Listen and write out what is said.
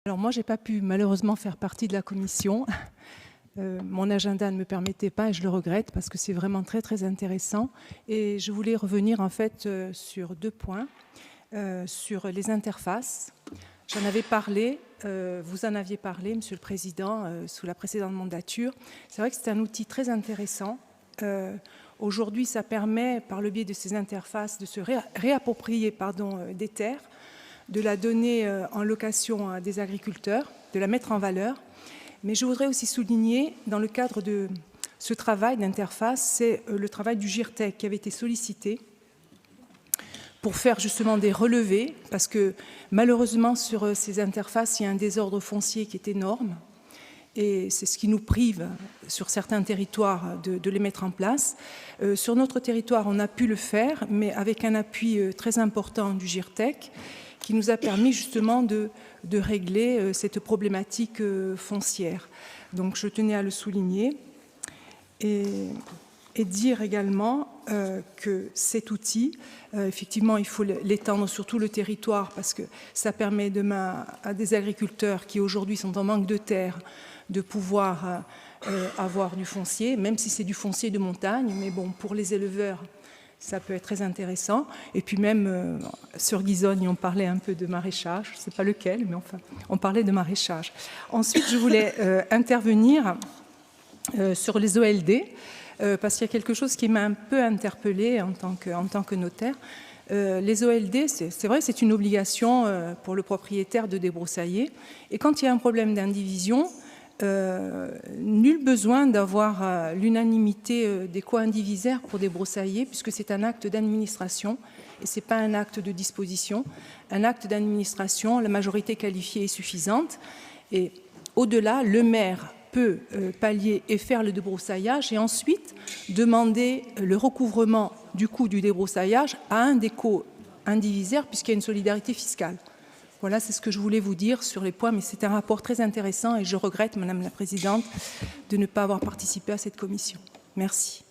Alors moi, je n'ai pas pu malheureusement faire partie de la commission. Mon agenda ne me permettait pas et je le regrette parce que c'est vraiment très très intéressant. Et je voulais revenir en fait sur 2 points, sur les interfaces. J'en avais parlé, vous en aviez parlé, Monsieur le Président, sous la précédente mandature. C'est vrai que c'est un outil très intéressant. Aujourd'hui, ça permet, par le biais de ces interfaces, de se réapproprier des terres, de la donner en location à des agriculteurs, de la mettre en valeur. Mais je voudrais aussi souligner, dans le cadre de ce travail d'interface, c'est le travail du GIRTEC qui avait été sollicité pour faire justement des relevés, parce que malheureusement sur ces interfaces, il y a un désordre foncier qui est énorme, et c'est ce qui nous prive sur certains territoires de les mettre en place. Sur notre territoire, on a pu le faire, mais avec un appui très important du GIRTEC, qui nous a permis justement de régler cette problématique foncière. Donc je tenais à le souligner et dire également que cet outil, effectivement, il faut l'étendre sur tout le territoire parce que ça permet demain à des agriculteurs qui aujourd'hui sont en manque de terre de pouvoir avoir du foncier, même si c'est du foncier de montagne, mais bon, pour les éleveurs, ça peut être très intéressant. Et puis même, sur Guizogne, on parlait un peu de maraîchage, je ne sais pas lequel, mais enfin, on parlait de maraîchage. Ensuite, je voulais intervenir sur les OLD, parce qu'il y a quelque chose qui m'a un peu interpellée en tant que notaire. Les OLD, c'est vrai, c'est une obligation pour le propriétaire de débroussailler. Et quand il y a un problème d'indivision, nul besoin d'avoir l'unanimité des co-indivisaires pour débroussailler, puisque c'est un acte d'administration et ce n'est pas un acte de disposition. Un acte d'administration, la majorité qualifiée est suffisante. Et au-delà, le maire peut pallier et faire le débroussaillage et ensuite demander le recouvrement du coût du débroussaillage à un des co-indivisaires, puisqu'il y a une solidarité fiscale. Voilà, c'est ce que je voulais vous dire sur les points, mais c'est un rapport très intéressant et je regrette, Madame la Présidente, de ne pas avoir participé à cette commission. Merci.